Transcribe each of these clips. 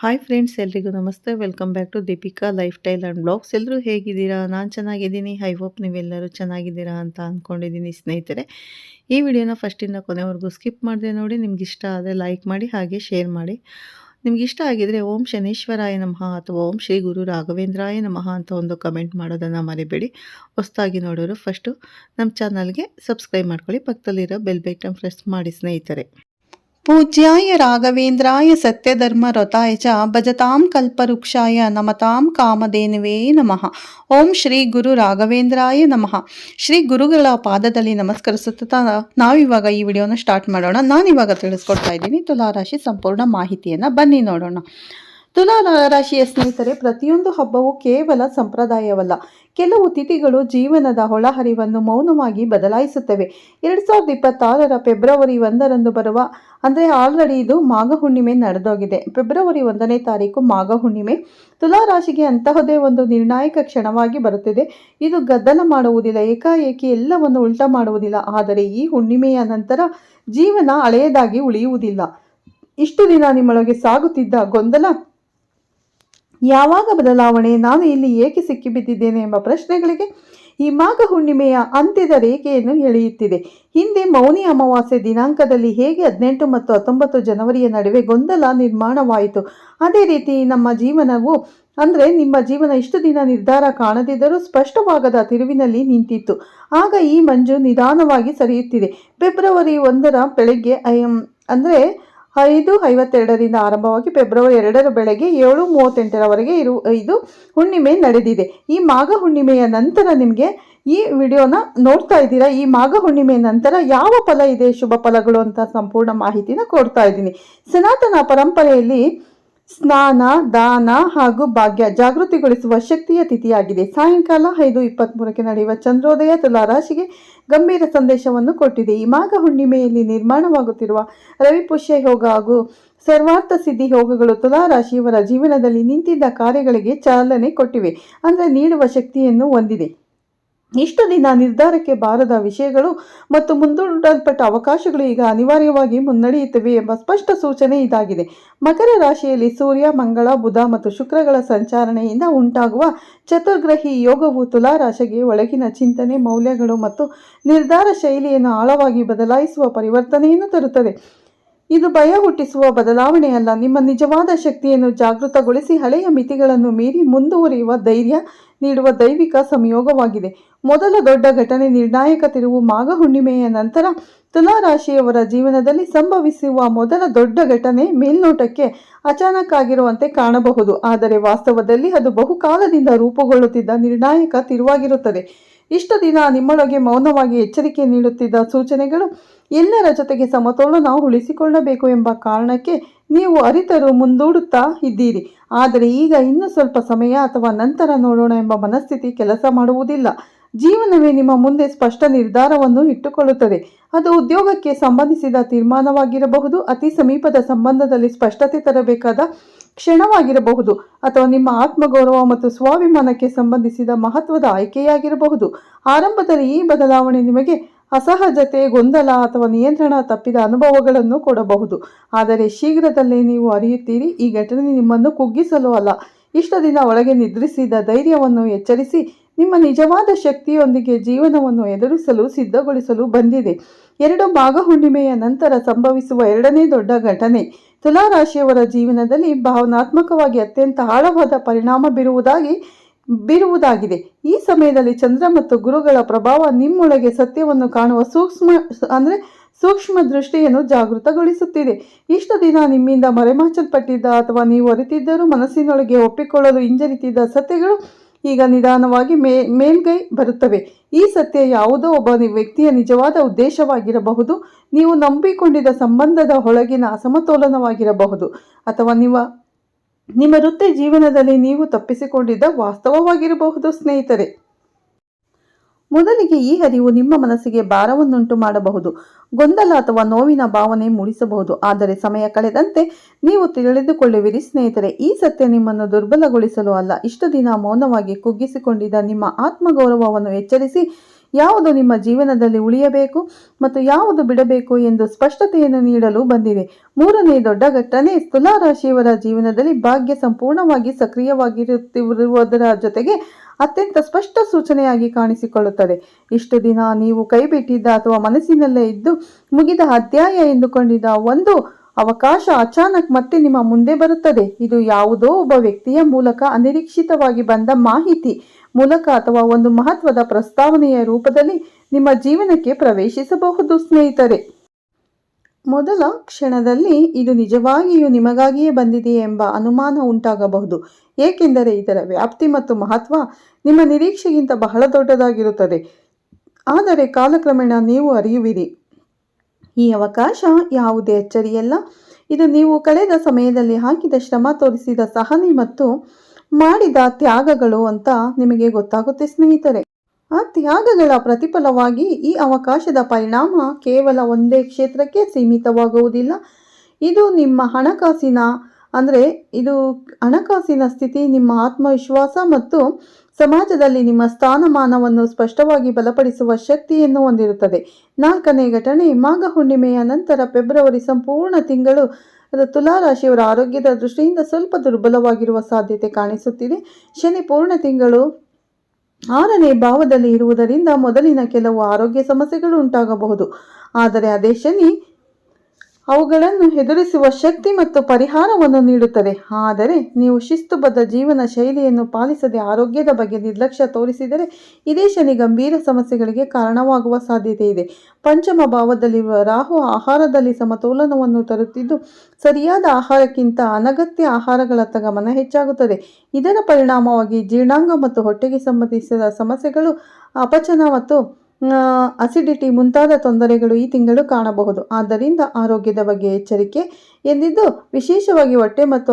Hi friends, ಎಲ್ರಿಗೂ ನಮಸ್ತೆ. Welcome back to Deepika lifestyle and blogs. ಎಲ್ಲರೂ ಹೇಗಿದ್ದೀರಾ? ನಾನು ಚೆನ್ನಾಗಿದ್ದೀನಿ. ಐ ಹೋಪ್ ನೀವೆಲ್ಲರೂ ಚೆನ್ನಾಗಿದ್ದೀರಾ ಅಂತ ಅಂದ್ಕೊಂಡಿದ್ದೀನಿ ಸ್ನೇಹಿತರೆ. ಈ ವಿಡಿಯೋನ ಫಸ್ಟಿಂದ ಕೊನೆವರೆಗೂ ಸ್ಕಿಪ್ ಮಾಡದೆ ನೋಡಿ. ನಿಮ್ಗೆ ಇಷ್ಟ ಆದರೆ ಲೈಕ್ ಮಾಡಿ, ಹಾಗೆ ಶೇರ್ ಮಾಡಿ. ನಿಮ್ಗೆ ಇಷ್ಟ ಆಗಿದರೆ ಓಂ ಶನೇಶ್ವರಾಯ ನಮಃ ಅಥವಾ ಓಂ ಶ್ರೀ ಗುರು ರಾಘವೇಂದ್ರಾಯ ನಮಃ ಅಂತ ಒಂದು ಕಮೆಂಟ್ ಮಾಡೋದನ್ನು ಮರಿಬೇಡಿ. ಹೊಸದಾಗಿ ನೋಡೋರು ಫಸ್ಟು ನಮ್ಮ ಚಾನಲ್ಗೆ ಸಬ್ಸ್ಕ್ರೈಬ್ ಮಾಡ್ಕೊಳ್ಳಿ. ಪಕ್ಕದಲ್ಲಿರೋ ಬೆಲ್ ಬಟನ್ ಪ್ರೆಸ್ ಮಾಡಿ ಸ್ನೇಹಿತರೆ. ಪೂಜ್ಯಾಯ ರಾಘವೇಂದ್ರಾಯ ಸತ್ಯಧರ್ಮ ರತಾಯ ಚ ಭಜತಾಂ ಕಲ್ಪವೃಕ್ಷಾಯ ನಮತಾಂ ಕಾಮಧೇನುವೇ ನಮಃ. ಓಂ ಶ್ರೀ ಗುರು ರಾಘವೇಂದ್ರಾಯ ನಮಃ. ಶ್ರೀ ಗುರುಗಳ ಪಾದದಲ್ಲಿ ನಮಸ್ಕರಿಸುತ್ತಾ ನಾವಿವಾಗ ಈ ವಿಡಿಯೋನ ಸ್ಟಾರ್ಟ್ ಮಾಡೋಣ. ನಾನಿವಾಗ ತಿಳಿಸ್ಕೊಡ್ತಾ ಇದ್ದೀನಿ ತುಲಾರಾಶಿ ಸಂಪೂರ್ಣ ಮಾಹಿತಿಯನ್ನು. ಬನ್ನಿ ನೋಡೋಣ. ತುಲಾ ರಾಶಿಯ ಸ್ನೇಹಿತರೆ, ಪ್ರತಿಯೊಂದು ಹಬ್ಬವು ಕೇವಲ ಸಂಪ್ರದಾಯವಲ್ಲ. ಕೆಲವು ತಿಥಿಗಳು ಜೀವನದ ಒಳಹರಿವನ್ನು ಮೌನವಾಗಿ ಬದಲಾಯಿಸುತ್ತವೆ. 2026 ಫೆಬ್ರವರಿ 1ರಂದು ಬರುವ ಅಂದರೆ ಆಲ್ರೆಡಿ ಇದು ಮಾಘ ಹುಣ್ಣಿಮೆ ನಡೆದೋಗಿದೆ. ಫೆಬ್ರವರಿ 1ನೇ ತಾರೀಕು ಮಾಘ ಹುಣ್ಣಿಮೆ. ತುಲಾ ರಾಶಿಗೆ ಅಂತಹದೇ ಒಂದು ನಿರ್ಣಾಯಕ ಕ್ಷಣವಾಗಿ ಬರುತ್ತಿದೆ. ಇದು ಗದ್ದಲ ಮಾಡುವುದಿಲ್ಲ, ಏಕಾಏಕಿ ಎಲ್ಲವನ್ನು ಉಲ್ಟಾ ಮಾಡುವುದಿಲ್ಲ. ಆದರೆ ಈ ಹುಣ್ಣಿಮೆಯ ನಂತರ ಜೀವನ ಹಳೆಯದಾಗಿ ಉಳಿಯುವುದಿಲ್ಲ. ಇಷ್ಟು ದಿನ ನಿಮ್ಮೊಳಗೆ ಸಾಗುತ್ತಿದ್ದ ಗೊಂದಲ ಯಾವಾಗ ಬದಲಾವಣೆ, ನಾನು ಇಲ್ಲಿ ಏಕೆ ಸಿಕ್ಕಿಬಿದ್ದಿದ್ದೇನೆ ಎಂಬ ಪ್ರಶ್ನೆಗಳಿಗೆ ಈ ಮಾಘ ಹುಣ್ಣಿಮೆಯ ಅಂತ್ಯದ ರೇಖೆಯನ್ನು ಎಳೆಯುತ್ತಿದೆ. ಹಿಂದೆ ಮೌನಿ ಅಮಾವಾಸ್ಯೆ ದಿನಾಂಕದಲ್ಲಿ ಹೇಗೆ 18 ಮತ್ತು 19 ಜನವರಿಯ ನಡುವೆ ಗೊಂದಲ ನಿರ್ಮಾಣವಾಯಿತು, ಅದೇ ರೀತಿ ನಮ್ಮ ಜೀವನವು ಅಂದರೆ ನಿಮ್ಮ ಜೀವನ ಇಷ್ಟು ದಿನ ನಿರ್ಧಾರ ಕಾಣದಿದ್ದರೂ ಸ್ಪಷ್ಟವಾಗದ ತಿರುವಿನಲ್ಲಿ ನಿಂತಿತ್ತು. ಆಗ ಈ ಮಂಜು ನಿಧಾನವಾಗಿ ಸರಿಯುತ್ತಿದೆ. ಫೆಬ್ರವರಿ 1ರ ಬೆಳಗ್ಗೆ ಅಂದರೆ 5:52ರಿಂದ ಆರಂಭವಾಗಿ ಫೆಬ್ರವರಿ 2ರ ಬೆಳಗ್ಗೆ 7:38ರವರೆಗೆ ಇದು ಹುಣ್ಣಿಮೆ ನಡೆದಿದೆ. ಈ ಮಾಘ ಹುಣ್ಣಿಮೆಯ ನಂತರ ನಿಮಗೆ ಈ ವಿಡಿಯೋನ ನೋಡ್ತಾ ಇದ್ದೀರಾ. ಈ ಮಾಘ ಹುಣ್ಣಿಮೆಯ ನಂತರ ಯಾವ ಫಲ ಇದೆ, ಶುಭ ಫಲಗಳು ಅಂತ ಸಂಪೂರ್ಣ ಮಾಹಿತಿನ ಕೊಡ್ತಾ ಇದ್ದೀನಿ. ಸನಾತನ ಪರಂಪರೆಯಲ್ಲಿ ಸ್ನಾನ, ದಾನ ಹಾಗೂ ಭಾಗ್ಯ ಜಾಗೃತಿಗೊಳಿಸುವ ಶಕ್ತಿಯ ತಿಥಿಯಾಗಿದೆ. ಸಾಯಂಕಾಲ 5:23ಕ್ಕೆ ನಡೆಯುವ ಚಂದ್ರೋದಯ ತುಲಾರಾಶಿಗೆ ಗಂಭೀರ ಸಂದೇಶವನ್ನು ಕೊಟ್ಟಿದೆ. ಈ ಮಾಘ ಹುಣ್ಣಿಮೆಯಲ್ಲಿ ನಿರ್ಮಾಣವಾಗುತ್ತಿರುವ ರವಿಪುಷ್ಯ ಯೋಗ ಹಾಗೂ ಸರ್ವಾರ್ಥ ಸಿದ್ಧಿ ಯೋಗಗಳು ತುಲಾರಾಶಿಯವರ ಜೀವನದಲ್ಲಿ ನಿಂತಿದ್ದ ಕಾರ್ಯಗಳಿಗೆ ಚಾಲನೆ ಕೊಟ್ಟಿವೆ, ಅಂದರೆ ನೀಡುವ ಶಕ್ತಿಯನ್ನು ಹೊಂದಿದೆ. ಇಷ್ಟು ದಿನ ನಿರ್ಧಾರಕ್ಕೆ ಬಾರದ ವಿಷಯಗಳು ಮತ್ತು ಮುಂದೂಡಲ್ಪಟ್ಟ ಅವಕಾಶಗಳು ಈಗ ಅನಿವಾರ್ಯವಾಗಿ ಮುನ್ನಡೆಯುತ್ತವೆ ಎಂಬ ಸ್ಪಷ್ಟ ಸೂಚನೆ ಇದಾಗಿದೆ. ಮಕರ ರಾಶಿಯಲ್ಲಿ ಸೂರ್ಯ, ಮಂಗಳ, ಬುಧ ಮತ್ತು ಶುಕ್ರಗಳ ಸಂಚಾರಣೆಯಿಂದ ಉಂಟಾಗುವ ಚತುರ್ಗ್ರಹಿ ಯೋಗವು ತುಲಾರಾಶಿಗೆ ಒಳಗಿನ ಚಿಂತನೆ, ಮೌಲ್ಯಗಳು ಮತ್ತು ನಿರ್ಧಾರ ಶೈಲಿಯನ್ನು ಆಳವಾಗಿ ಬದಲಾಯಿಸುವ ಪರಿವರ್ತನೆಯನ್ನು ತರುತ್ತದೆ. ಇದು ಭಯ ಹುಟ್ಟಿಸುವ ಬದಲಾವಣೆಯಲ್ಲ, ನಿಮ್ಮ ನಿಜವಾದ ಶಕ್ತಿಯನ್ನು ಜಾಗೃತಗೊಳಿಸಿ ಹಳೆಯ ಮಿತಿಗಳನ್ನು ಮೀರಿ ಮುಂದುವರಿಯುವ ಧೈರ್ಯ ನೀಡುವ ದೈವಿಕ ಸಂಯೋಗವಾಗಿದೆ. ಮೊದಲ ದೊಡ್ಡ ಘಟನೆ, ನಿರ್ಣಾಯಕ ತಿರುವು. ಮಾಘ ಹುಣ್ಣಿಮೆಯ ನಂತರ ತುಲಾರಾಶಿಯವರ ಜೀವನದಲ್ಲಿ ಸಂಭವಿಸುವ ಮೊದಲ ದೊಡ್ಡ ಘಟನೆ ಮೇಲ್ನೋಟಕ್ಕೆ ಅಚಾನಕ್ ಆಗಿರುವಂತೆ ಕಾಣಬಹುದು, ಆದರೆ ವಾಸ್ತವದಲ್ಲಿ ಅದು ಬಹುಕಾಲದಿಂದ ರೂಪುಗೊಳ್ಳುತ್ತಿದ್ದ ನಿರ್ಣಾಯಕ ತಿರುವಾಗಿರುತ್ತದೆ. ಇಷ್ಟು ದಿನ ನಿಮ್ಮೊಳಗೆ ಮೌನವಾಗಿ ಎಚ್ಚರಿಕೆ ನೀಡುತ್ತಿದ್ದ ಸೂಚನೆಗಳು ಎಲ್ಲರ ಜೊತೆಗೆ ಸಮತೋಲನ ಉಳಿಸಿಕೊಳ್ಳಬೇಕು ಎಂಬ ಕಾರಣಕ್ಕೆ ನೀವು ಅರಿತರು ಮುಂದೂಡುತ್ತಾ ಇದ್ದೀರಿ. ಆದರೆ ಈಗ ಇನ್ನು ಸ್ವಲ್ಪ ಸಮಯ ಅಥವಾ ನಂತರ ನೋಡೋಣ ಎಂಬ ಮನಸ್ಥಿತಿ ಕೆಲಸ ಮಾಡುವುದಿಲ್ಲ. ಜೀವನವೇ ನಿಮ್ಮ ಮುಂದೆ ಸ್ಪಷ್ಟ ನಿರ್ಧಾರವನ್ನು ಇಟ್ಟುಕೊಳ್ಳುತ್ತದೆ. ಅದು ಉದ್ಯೋಗಕ್ಕೆ ಸಂಬಂಧಿಸಿದ ತೀರ್ಮಾನವಾಗಿರಬಹುದು, ಅತಿ ಸಮೀಪದ ಸಂಬಂಧದಲ್ಲಿ ಸ್ಪಷ್ಟತೆ ತರಬೇಕಾದ ಕ್ಷಣವಾಗಿರಬಹುದು, ಅಥವಾ ನಿಮ್ಮ ಆತ್ಮಗೌರವ ಮತ್ತು ಸ್ವಾಭಿಮಾನಕ್ಕೆ ಸಂಬಂಧಿಸಿದ ಮಹತ್ವದ ಆಯ್ಕೆಯಾಗಿರಬಹುದು. ಆರಂಭದಲ್ಲಿ ಈ ಬದಲಾವಣೆ ನಿಮಗೆ ಅಸಹಜತೆ, ಗೊಂದಲ ಅಥವಾ ನಿಯಂತ್ರಣ ತಪ್ಪಿದ ಅನುಭವಗಳನ್ನು ಕೊಡಬಹುದು. ಆದರೆ ಶೀಘ್ರದಲ್ಲೇ ನೀವು ಅರಿಯುತ್ತೀರಿ, ಈ ಘಟನೆ ನಿಮ್ಮನ್ನು ಕುಗ್ಗಿಸಲು ಅಲ್ಲ, ಇಷ್ಟು ದಿನ ಒಳಗೆ ನಿದ್ರಿಸಿದ ಧೈರ್ಯವನ್ನು ಎಚ್ಚರಿಸಿ ನಿಮ್ಮ ನಿಜವಾದ ಶಕ್ತಿಯೊಂದಿಗೆ ಜೀವನವನ್ನು ಎದುರಿಸಲು ಸಿದ್ಧಗೊಳಿಸಲು ಬಂದಿದೆ. 2 ಮಾಘ ಹುಣ್ಣಿಮೆಯ ನಂತರ ಸಂಭವಿಸುವ ಎರಡನೇ ದೊಡ್ಡ ಘಟನೆ ತುಲಾರಾಶಿಯವರ ಜೀವನದಲ್ಲಿ ಭಾವನಾತ್ಮಕವಾಗಿ ಅತ್ಯಂತ ಆಳವಾದ ಪರಿಣಾಮ ಬೀರುವುದಾಗಿದೆ. ಈ ಸಮಯದಲ್ಲಿ ಚಂದ್ರ ಮತ್ತು ಗುರುಗಳ ಪ್ರಭಾವ ನಿಮ್ಮೊಳಗೆ ಸತ್ಯವನ್ನು ಕಾಣುವ ಸೂಕ್ಷ್ಮ ದೃಷ್ಟಿಯನ್ನು ಜಾಗೃತಗೊಳಿಸುತ್ತಿದೆ. ಇಷ್ಟು ದಿನ ನಿಮ್ಮಿಂದ ಮರೆಮಾಚಲ್ಪಟ್ಟಿದ್ದ ಅಥವಾ ನೀವು ಅರಿತಿದ್ದರೂ ಮನಸ್ಸಿನೊಳಗೆ ಒಪ್ಪಿಕೊಳ್ಳಲು ಹಿಂಜರಿತಿದ್ದ ಸತ್ಯಗಳು ಈಗ ನಿಧಾನವಾಗಿ ಮೇಲ್ಗೈ ಬರುತ್ತವೆ. ಈ ಸತ್ಯ ಯಾವುದೋ ಒಬ್ಬ ವ್ಯಕ್ತಿಯ ನಿಜವಾದ ಉದ್ದೇಶವಾಗಿರಬಹುದು, ನೀವು ನಂಬಿಕೊಂಡಿದ್ದ ಸಂಬಂಧದ ಒಳಗಿನ ಅಸಮತೋಲನವಾಗಿರಬಹುದು, ಅಥವಾ ನಿಮ್ಮ ವೃತ್ತಿ ಜೀವನದಲ್ಲಿ ನೀವು ತಪ್ಪಿಸಿಕೊಂಡಿದ್ದ ವಾಸ್ತವವಾಗಿರಬಹುದು. ಸ್ನೇಹಿತರೆ, ಮೊದಲಿಗೆ ಈ ಹರಿವು ನಿಮ್ಮ ಮನಸ್ಸಿಗೆ ಭಾರವನ್ನುಂಟು ಮಾಡಬಹುದು, ಗೊಂದಲ ಅಥವಾ ನೋವಿನ ಭಾವನೆ ಮೂಡಿಸಬಹುದು. ಆದರೆ ಸಮಯ ಕಳೆದಂತೆ ನೀವು ತಿಳಿದುಕೊಳ್ಳುವಿರಿ ಸ್ನೇಹಿತರೆ, ಈ ಸತ್ಯ ನಿಮ್ಮನ್ನು ದುರ್ಬಲಗೊಳಿಸಲು ಅಲ್ಲ, ಇಷ್ಟು ದಿನ ಮೌನವಾಗಿ ಕುಗ್ಗಿಸಿಕೊಂಡಿದ್ದ ನಿಮ್ಮ ಆತ್ಮಗೌರವವನ್ನು ಎಚ್ಚರಿಸಿ ಯಾವುದು ನಿಮ್ಮ ಜೀವನದಲ್ಲಿ ಉಳಿಯಬೇಕು ಮತ್ತು ಯಾವುದು ಬಿಡಬೇಕು ಎಂದು ಸ್ಪಷ್ಟತೆಯನ್ನು ನೀಡಲು ಬಂದಿದೆ. ಮೂರನೇ ದೊಡ್ಡ ಘಟನೆ ತುಲಾ ರಾಶಿಯವರ ಜೀವನದಲ್ಲಿ ಭಾಗ್ಯ ಸಂಪೂರ್ಣವಾಗಿ ಸಕ್ರಿಯವಾಗಿರುತ್ತಿರುವುದರ ಜೊತೆಗೆ ಅತ್ಯಂತ ಸ್ಪಷ್ಟ ಸೂಚನೆಯಾಗಿ ಕಾಣಿಸಿಕೊಳ್ಳುತ್ತದೆ. ಇಷ್ಟು ದಿನ ನೀವು ಕೈಬಿಟ್ಟಿದ್ದ ಅಥವಾ ಮನಸ್ಸಿನಲ್ಲೇ ಇದ್ದು ಮುಗಿದ ಅಧ್ಯಾಯ ಎಂದುಕೊಂಡಿದ್ದ ಒಂದು ಅವಕಾಶ ಅಚಾನಕ್ ಮತ್ತೆ ನಿಮ್ಮ ಮುಂದೆ ಬರುತ್ತದೆ. ಇದು ಯಾವುದೋ ಒಬ್ಬ ವ್ಯಕ್ತಿಯ ಮೂಲಕ ಅನಿರೀಕ್ಷಿತವಾಗಿ ಬಂದ ಮಾಹಿತಿ ಮೂಲಕ ಅಥವಾ ಒಂದು ಮಹತ್ವದ ಪ್ರಸ್ತಾವನೆಯ ರೂಪದಲ್ಲಿ ನಿಮ್ಮ ಜೀವನಕ್ಕೆ ಪ್ರವೇಶಿಸಬಹುದು. ಸ್ನೇಹಿತರೆ, ಮೊದಲ ಕ್ಷಣದಲ್ಲಿ ಇದು ನಿಜವಾಗಿಯೂ ನಿಮಗಾಗಿಯೇ ಬಂದಿದೆ ಎಂಬ ಅನುಮಾನ ಉಂಟಾಗಬಹುದು, ಏಕೆಂದರೆ ಇದರ ವ್ಯಾಪ್ತಿ ಮತ್ತು ಮಹತ್ವ ನಿಮ್ಮ ನಿರೀಕ್ಷೆಗಿಂತ ಬಹಳ ದೊಡ್ಡದಾಗಿರುತ್ತದೆ. ಆದರೆ ಕಾಲಕ್ರಮೇಣ ನೀವು ಅರಿಯುವಿರಿ, ಈ ಅವಕಾಶ ಯಾವುದೇ ಅಚ್ಚರಿಯಲ್ಲ. ಇದು ನೀವು ಕಳೆದ ಸಮಯದಲ್ಲಿ ಹಾಕಿದ ಶ್ರಮ, ತೋರಿಸಿದ ಸಹನೆ ಮತ್ತು ಮಾಡಿದ ತ್ಯಾಗಗಳು ಅಂತ ನಿಮಗೆ ಗೊತ್ತಾಗುತ್ತೆ ಸ್ನೇಹಿತರೆ. ಆ ತ್ಯಾಗಗಳ ಪ್ರತಿಫಲವಾಗಿ ಈ ಅವಕಾಶದ ಪರಿಣಾಮ ಕೇವಲ ಒಂದೇ ಕ್ಷೇತ್ರಕ್ಕೆ ಸೀಮಿತವಾಗುವುದಿಲ್ಲ. ಇದು ನಿಮ್ಮ ಹಣಕಾಸಿನ ಸ್ಥಿತಿ, ನಿಮ್ಮ ಆತ್ಮವಿಶ್ವಾಸ ಮತ್ತು ಸಮಾಜದಲ್ಲಿ ನಿಮ್ಮ ಸ್ಥಾನಮಾನವನ್ನು ಸ್ಪಷ್ಟವಾಗಿ ಬಲಪಡಿಸುವ ಶಕ್ತಿಯನ್ನು ಹೊಂದಿರುತ್ತದೆ. ನಾಲ್ಕನೇ ಘಟನೆ ಮಾಘ ಹುಣ್ಣಿಮೆಯ ನಂತರ ಫೆಬ್ರವರಿ ಸಂಪೂರ್ಣ ತಿಂಗಳು ತುಲಾ ರಾಶಿಯವರ ಆರೋಗ್ಯದ ದೃಷ್ಟಿಯಿಂದ ಸ್ವಲ್ಪ ದುರ್ಬಲವಾಗಿರುವ ಸಾಧ್ಯತೆ ಕಾಣಿಸುತ್ತಿದೆ. ಶನಿ ಪೂರ್ಣ ತಿಂಗಳು 6ನೇ ಭಾವದಲ್ಲಿ ಇರುವುದರಿಂದ ಮೊದಲಿನ ಕೆಲವು ಆರೋಗ್ಯ ಸಮಸ್ಯೆಗಳು ಉಂಟಾಗಬಹುದು. ಆದರೆ ಅದೇ ಶನಿ ಅವುಗಳನ್ನು ಎದುರಿಸುವ ಶಕ್ತಿ ಮತ್ತು ಪರಿಹಾರವನ್ನು ನೀಡುತ್ತದೆ. ಆದರೆ ನೀವು ಶಿಸ್ತುಬದ್ಧ ಜೀವನ ಶೈಲಿಯನ್ನು ಪಾಲಿಸದೆ ಆರೋಗ್ಯದ ಬಗ್ಗೆ ನಿರ್ಲಕ್ಷ್ಯ ತೋರಿಸಿದರೆ ಇದೇ ಶನಿ ಗಂಭೀರ ಸಮಸ್ಯೆಗಳಿಗೆ ಕಾರಣವಾಗುವ ಸಾಧ್ಯತೆ ಇದೆ. ಪಂಚಮ ಭಾವದಲ್ಲಿರುವ ರಾಹು ಆಹಾರದಲ್ಲಿ ಸಮತೋಲನವನ್ನು ತರುತ್ತಿದ್ದು, ಸರಿಯಾದ ಆಹಾರಕ್ಕಿಂತ ಅನಗತ್ಯ ಆಹಾರಗಳತ್ತ ಗಮನ ಹೆಚ್ಚಾಗುತ್ತದೆ. ಇದರ ಪರಿಣಾಮವಾಗಿ ಜೀರ್ಣಾಂಗ ಮತ್ತು ಹೊಟ್ಟೆಗೆ ಸಂಬಂಧಿಸಿದ ಸಮಸ್ಯೆಗಳು, ಅಪಚನ ಮತ್ತು ಅಸಿಡಿಟಿ ಮುಂತಾದ ತೊಂದರೆಗಳು ಈ ತಿಂಗಳು ಕಾಣಬಹುದು. ಆದ್ದರಿಂದ ಆರೋಗ್ಯದ ಬಗ್ಗೆ ಎಚ್ಚರಿಕೆ ಎಂದಿದ್ದು, ವಿಶೇಷವಾಗಿ ಹೊಟ್ಟೆ ಮತ್ತು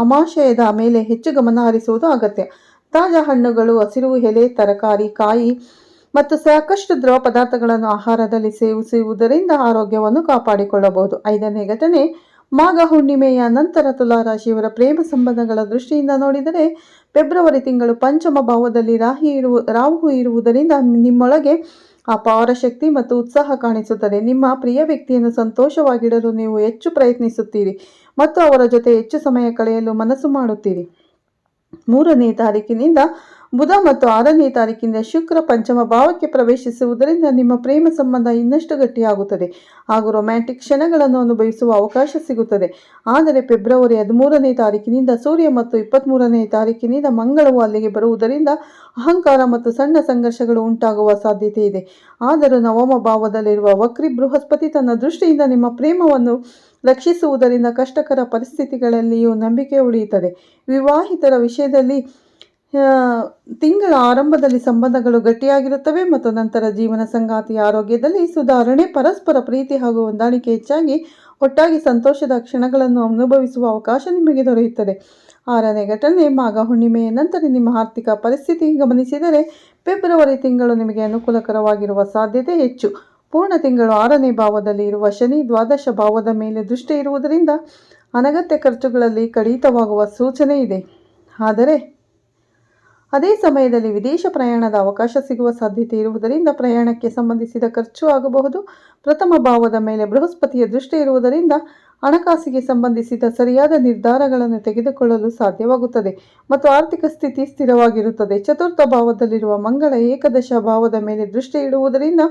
ಆಮಾಶಯದ ಮೇಲೆ ಹೆಚ್ಚು ಗಮನ ಹರಿಸುವುದು ಅಗತ್ಯ. ತಾಜಾ ಹಣ್ಣುಗಳು, ಹಸಿರು ಎಲೆ, ತರಕಾರಿ, ಕಾಯಿ ಮತ್ತು ಸಾಕಷ್ಟು ದ್ರವ ಪದಾರ್ಥಗಳನ್ನು ಆಹಾರದಲ್ಲಿ ಸೇವಿಸುವುದರಿಂದ ಆರೋಗ್ಯವನ್ನು ಕಾಪಾಡಿಕೊಳ್ಳಬಹುದು. 5ನೇ ಘಟನೆ ಮಾಘ ಹುಣ್ಣಿಮೆಯ ನಂತರ ತುಲಾ ರಾಶಿಯವರ ಪ್ರೇಮ ಸಂಬಂಧಗಳ ದೃಷ್ಟಿಯಿಂದ ನೋಡಿದರೆ ಫೆಬ್ರವರಿ ತಿಂಗಳು ಪಂಚಮ ಭಾವದಲ್ಲಿ ರಾಹು ಇರುವುದರಿಂದ ನಿಮ್ಮೊಳಗೆ ಅಪಾರ ಶಕ್ತಿ ಮತ್ತು ಉತ್ಸಾಹ ಕಾಣಿಸುತ್ತದೆ. ನಿಮ್ಮ ಪ್ರಿಯ ವ್ಯಕ್ತಿಯನ್ನು ಸಂತೋಷವಾಗಿಡಲು ನೀವು ಹೆಚ್ಚು ಪ್ರಯತ್ನಿಸುತ್ತೀರಿ ಮತ್ತು ಅವರ ಜೊತೆ ಹೆಚ್ಚು ಸಮಯ ಕಳೆಯಲು ಮನಸ್ಸು ಮಾಡುತ್ತೀರಿ. 3ನೇ ತಾರೀಕಿನಿಂದ ಬುಧ ಮತ್ತು 6ನೇ ತಾರೀಕಿನಿಂದ ಶುಕ್ರ ಪಂಚಮ ಭಾವಕ್ಕೆ ಪ್ರವೇಶಿಸುವುದರಿಂದ ನಿಮ್ಮ ಪ್ರೇಮ ಸಂಬಂಧ ಇನ್ನಷ್ಟು ಗಟ್ಟಿಯಾಗುತ್ತದೆ ಹಾಗೂ ರೊಮ್ಯಾಂಟಿಕ್ ಕ್ಷಣಗಳನ್ನು ಅನುಭವಿಸುವ ಅವಕಾಶ ಸಿಗುತ್ತದೆ. ಆದರೆ ಫೆಬ್ರವರಿ 13ನೇ ತಾರೀಕಿನಿಂದ ಸೂರ್ಯ ಮತ್ತು 23ನೇ ತಾರೀಕಿನಿಂದ ಮಂಗಳವು ಅಲ್ಲಿಗೆ ಬರುವುದರಿಂದ ಅಹಂಕಾರ ಮತ್ತು ಸಣ್ಣ ಸಂಘರ್ಷಗಳು ಉಂಟಾಗುವ ಸಾಧ್ಯತೆ ಇದೆ. ಆದರೂ ನವಮ ಭಾವದಲ್ಲಿರುವ ವಕ್ರಿ ಬೃಹಸ್ಪತಿ ತನ್ನ ದೃಷ್ಟಿಯಿಂದ ನಿಮ್ಮ ಪ್ರೇಮವನ್ನು ರಕ್ಷಿಸುವುದರಿಂದ ಕಷ್ಟಕರ ಪರಿಸ್ಥಿತಿಗಳಲ್ಲಿಯೂ ನಂಬಿಕೆ ಉಳಿಯುತ್ತದೆ. ವಿವಾಹಿತರ ವಿಷಯದಲ್ಲಿ ತಿಂಗಳ ಆರಂಭದಲ್ಲಿ ಸಂಬಂಧಗಳು ಗಟ್ಟಿಯಾಗಿರುತ್ತವೆ ಮತ್ತು ನಂತರ ಜೀವನ ಸಂಗಾತಿಯ ಆರೋಗ್ಯದಲ್ಲಿ ಸುಧಾರಣೆ, ಪರಸ್ಪರ ಪ್ರೀತಿ ಹಾಗೂ ಹೊಂದಾಣಿಕೆ ಹೆಚ್ಚಾಗಿ ಒಟ್ಟಾಗಿ ಸಂತೋಷದ ಕ್ಷಣಗಳನ್ನು ಅನುಭವಿಸುವ ಅವಕಾಶ ನಿಮಗೆ ದೊರೆಯುತ್ತದೆ. 6ನೇ ಘಟನೆ ಮಾಘ ಹುಣ್ಣಿಮೆಯ ನಂತರ ನಿಮ್ಮ ಆರ್ಥಿಕ ಪರಿಸ್ಥಿತಿ ಗಮನಿಸಿದರೆ ಫೆಬ್ರವರಿ ತಿಂಗಳು ನಿಮಗೆ ಅನುಕೂಲಕರವಾಗಿರುವ ಸಾಧ್ಯತೆ ಹೆಚ್ಚು. ಪೂರ್ಣ ತಿಂಗಳು 6ನೇ ಭಾವದಲ್ಲಿ ಇರುವ ಶನಿ ದ್ವಾದಶ ಭಾವದ ಮೇಲೆ ದೃಷ್ಟಿ ಇರುವುದರಿಂದ ಅನಗತ್ಯ ಖರ್ಚುಗಳಲ್ಲಿ ಕಡಿತವಾಗುವ ಸೂಚನೆ ಇದೆ. ಆದರೆ ಅದೇ ಸಮಯದಲ್ಲಿ ವಿದೇಶ ಪ್ರಯಾಣದ ಅವಕಾಶ ಸಿಗುವ ಸಾಧ್ಯತೆ ಇರುವುದರಿಂದ ಪ್ರಯಾಣಕ್ಕೆ ಸಂಬಂಧಿಸಿದ ಖರ್ಚು ಆಗಬಹುದು. ಪ್ರಥಮ ಭಾವದ ಮೇಲೆ ಬೃಹಸ್ಪತಿಯ ದೃಷ್ಟಿ ಇರುವುದರಿಂದ ಹಣಕಾಸಿಗೆ ಸಂಬಂಧಿಸಿದ ಸರಿಯಾದ ನಿರ್ಧಾರಗಳನ್ನು ತೆಗೆದುಕೊಳ್ಳಲು ಸಾಧ್ಯವಾಗುತ್ತದೆ ಮತ್ತು ಆರ್ಥಿಕ ಸ್ಥಿತಿ ಸ್ಥಿರವಾಗಿರುತ್ತದೆ. ಚತುರ್ಥ ಭಾವದಲ್ಲಿರುವ ಮಂಗಳ ಏಕದಶ ಭಾವದ ಮೇಲೆ ದೃಷ್ಟಿ ಇಡುವುದರಿಂದ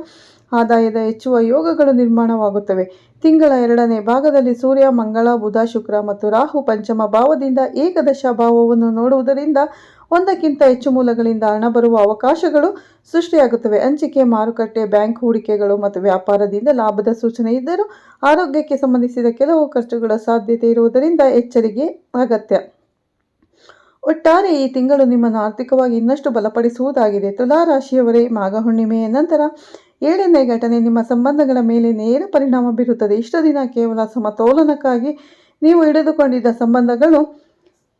ಆದಾಯದ ಹೆಚ್ಚುವ ಯೋಗಗಳು ನಿರ್ಮಾಣವಾಗುತ್ತವೆ. ತಿಂಗಳ 2ನೇ ಭಾಗದಲ್ಲಿ ಸೂರ್ಯ, ಮಂಗಳ, ಬುಧ, ಶುಕ್ರ ಮತ್ತು ರಾಹು ಪಂಚಮ ಭಾವದಿಂದ ಏಕದಶ ಭಾವವನ್ನು ನೋಡುವುದರಿಂದ ಒಂದಕ್ಕಿಂತ ಹೆಚ್ಚು ಮೂಲಗಳಿಂದ ಹಣ ಬರುವ ಅವಕಾಶಗಳು ಸೃಷ್ಟಿಯಾಗುತ್ತವೆ. ಹಂಚಿಕೆ, ಮಾರುಕಟ್ಟೆ, ಬ್ಯಾಂಕ್ ಹೂಡಿಕೆಗಳು ಮತ್ತು ವ್ಯಾಪಾರದಿಂದ ಲಾಭದ ಸೂಚನೆ ಇದ್ದರೂ ಆರೋಗ್ಯಕ್ಕೆ ಸಂಬಂಧಿಸಿದ ಕೆಲವು ಖರ್ಚುಗಳ ಸಾಧ್ಯತೆ ಇರುವುದರಿಂದ ಎಚ್ಚರಿಕೆ ಅಗತ್ಯ. ಒಟ್ಟಾರೆ ಈ ತಿಂಗಳು ನಿಮ್ಮನ್ನು ಆರ್ಥಿಕವಾಗಿ ಇನ್ನಷ್ಟು ಬಲಪಡಿಸುವುದಾಗಿದೆ. ತುಲಾ ರಾಶಿಯವರೇ, ಮಾಘ ಹುಣ್ಣಿಮೆಯ ನಂತರ 7ನೇ ಘಟನೆ ನಿಮ್ಮ ಸಂಬಂಧಗಳ ಮೇಲೆ ನೇರ ಪರಿಣಾಮ ಬೀರುತ್ತದೆ. ಇಷ್ಟು ದಿನ ಕೇವಲ ಸಮತೋಲನಕ್ಕಾಗಿ ನೀವು ಹಿಡಿದುಕೊಂಡಿದ್ದ ಸಂಬಂಧಗಳು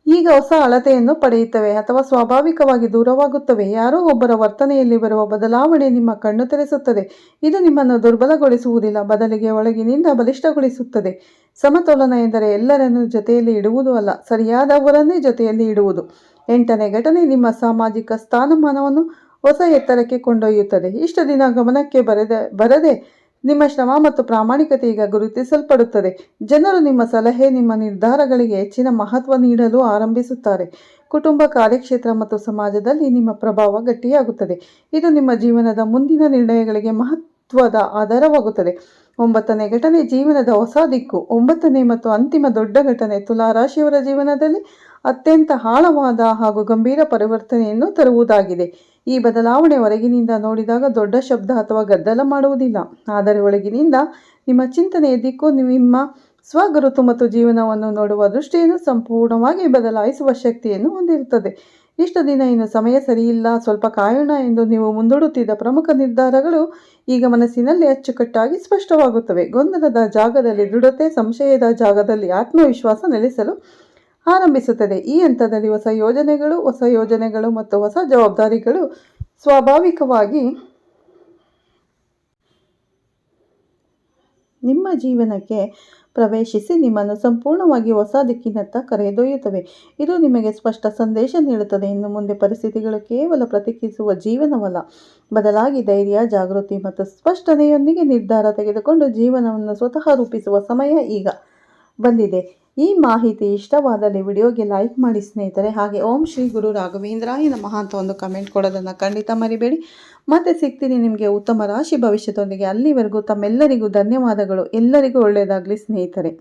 ಈಗ ಹೊಸ ಅಳತೆಯನ್ನು ಪಡೆಯುತ್ತವೆ ಅಥವಾ ಸ್ವಾಭಾವಿಕವಾಗಿ ದೂರವಾಗುತ್ತವೆ. ಯಾರೋ ಒಬ್ಬರ ವರ್ತನೆಯಲ್ಲಿ ಬರುವ ಬದಲಾವಣೆ ನಿಮ್ಮ ಕಣ್ಣು ತೆರೆಸುತ್ತದೆ. ಇದು ನಿಮ್ಮನ್ನು ದುರ್ಬಲಗೊಳಿಸುವುದಿಲ್ಲ, ಬದಲಿಗೆ ಒಳಗಿನಿಂದ ಬಲಿಷ್ಠಗೊಳಿಸುತ್ತದೆ. ಸಮತೋಲನ ಎಂದರೆ ಎಲ್ಲರನ್ನೂ ಜೊತೆಯಲ್ಲಿ ಇಡುವುದು ಅಲ್ಲ, ಸರಿಯಾದವರನ್ನೇ ಜೊತೆಯಲ್ಲಿ ಇಡುವುದು. 8ನೇ ಘಟನೆ ನಿಮ್ಮ ಸಾಮಾಜಿಕ ಸ್ಥಾನಮಾನವನ್ನು ಹೊಸ ಎತ್ತರಕ್ಕೆ ಕೊಂಡೊಯ್ಯುತ್ತದೆ. ಇಷ್ಟು ದಿನ ಗಮನಕ್ಕೆ ಬರದೆ ನಿಮ್ಮ ಶ್ರಮ ಮತ್ತು ಪ್ರಾಮಾಣಿಕತೆ ಈಗ ಗುರುತಿಸಲ್ಪಡುತ್ತದೆ. ಜನರು ನಿಮ್ಮ ಸಲಹೆ, ನಿಮ್ಮ ನಿರ್ಧಾರಗಳಿಗೆ ಹೆಚ್ಚಿನ ಮಹತ್ವ ನೀಡಲು ಆರಂಭಿಸುತ್ತಾರೆ. ಕುಟುಂಬ, ಕಾರ್ಯಕ್ಷೇತ್ರ ಮತ್ತು ಸಮಾಜದಲ್ಲಿ ನಿಮ್ಮ ಪ್ರಭಾವ ಗಟ್ಟಿಯಾಗುತ್ತದೆ. ಇದು ನಿಮ್ಮ ಜೀವನದ ಮುಂದಿನ ನಿರ್ಣಯಗಳಿಗೆ ಮಹತ್ವದ ಆಧಾರವಾಗುತ್ತದೆ. 9ನೇ ಘಟನೆ, ಜೀವನದ ಹೊಸ ದಿಕ್ಕು. 9ನೇ ಮತ್ತು ಅಂತಿಮ ದೊಡ್ಡ ಘಟನೆ ತುಲಾ ರಾಶಿಯವರ ಜೀವನದಲ್ಲಿ ಅತ್ಯಂತ ಆಳವಾದ ಹಾಗೂ ಗಂಭೀರ ಪರಿವರ್ತನೆಯನ್ನು ತರುವುದಾಗಿದೆ. ಈ ಬದಲಾವಣೆ ಹೊರಗಿನಿಂದ ನೋಡಿದಾಗ ದೊಡ್ಡ ಶಬ್ದ ಅಥವಾ ಗದ್ದಲ ಮಾಡುವುದಿಲ್ಲ, ಆದರೆ ಒಳಗಿನಿಂದ ನಿಮ್ಮ ಚಿಂತನೆಯ ದಿಕ್ಕು, ನಿಮ್ಮ ಸ್ವಗುರುತು ಮತ್ತು ಜೀವನವನ್ನು ನೋಡುವ ದೃಷ್ಟಿಯನ್ನು ಸಂಪೂರ್ಣವಾಗಿ ಬದಲಾಯಿಸುವ ಶಕ್ತಿಯನ್ನು ಹೊಂದಿರುತ್ತದೆ. ಇಷ್ಟು ದಿನ ಇನ್ನು ಸಮಯ ಸರಿಯಿಲ್ಲ, ಸ್ವಲ್ಪ ಕಾಯೋಣ ಎಂದು ನೀವು ಮುಂದೂಡುತ್ತಿದ್ದ ಪ್ರಮುಖ ನಿರ್ಧಾರಗಳು ಈಗ ಮನಸ್ಸಿನಲ್ಲಿ ಅಚ್ಚುಕಟ್ಟಾಗಿ ಸ್ಪಷ್ಟವಾಗುತ್ತವೆ. ಗೊಂದಲದ ಜಾಗದಲ್ಲಿ ದೃಢತೆ, ಸಂಶಯದ ಜಾಗದಲ್ಲಿ ಆತ್ಮವಿಶ್ವಾಸ ನೆಲೆಸಲು ಆರಂಭಿಸುತ್ತದೆ. ಈ ಹಂತದಲ್ಲಿ ಹೊಸ ಯೋಜನೆಗಳು ಮತ್ತು ಹೊಸ ಜವಾಬ್ದಾರಿಗಳು ಸ್ವಾಭಾವಿಕವಾಗಿ ನಿಮ್ಮ ಜೀವನಕ್ಕೆ ಪ್ರವೇಶಿಸಿ ನಿಮ್ಮನ್ನು ಸಂಪೂರ್ಣವಾಗಿ ಹೊಸ ದಿಕ್ಕಿನತ್ತ ಕರೆದೊಯ್ಯುತ್ತವೆ. ಇದು ನಿಮಗೆ ಸ್ಪಷ್ಟ ಸಂದೇಶ ನೀಡುತ್ತದೆ. ಇನ್ನು ಮುಂದೆ ಪರಿಸ್ಥಿತಿಗಳು ಕೇವಲ ಪ್ರತಿಕ್ರಿಯಿಸುವ ಜೀವನವಲ್ಲ, ಬದಲಾಗಿ ಧೈರ್ಯ, ಜಾಗೃತಿ ಮತ್ತು ಸ್ಪಷ್ಟನೆಯೊಂದಿಗೆ ನಿರ್ಧಾರ ತೆಗೆದುಕೊಂಡು ಜೀವನವನ್ನು ಸ್ವತಃ ರೂಪಿಸುವ ಸಮಯ ಈಗ ಬಂದಿದೆ. ಈ ಮಾಹಿತಿ ಇಷ್ಟವಾದಲ್ಲಿ ವಿಡಿಯೋಗೆ ಲೈಕ್ ಮಾಡಿ ಸ್ನೇಹಿತರೆ. ಹಾಗೆ ಓಂ ಶ್ರೀ ಗುರು ರಾಘವೇಂದ್ರಾಯ ನಮಃ ಅಂತ ಒಂದು ಕಮೆಂಟ್ ಕೊಡೋದನ್ನು ಖಂಡಿತ ಮರಿಬೇಡಿ. ಮತ್ತೆ ಸಿಗ್ತೀನಿ ನಿಮಗೆ ಉತ್ತಮ ರಾಶಿ ಭವಿಷ್ಯದೊಂದಿಗೆ. ಅಲ್ಲಿವರೆಗೂ ತಮ್ಮೆಲ್ಲರಿಗೂ ಧನ್ಯವಾದಗಳು. ಎಲ್ಲರಿಗೂ ಒಳ್ಳೆಯದಾಗಲಿ ಸ್ನೇಹಿತರೆ.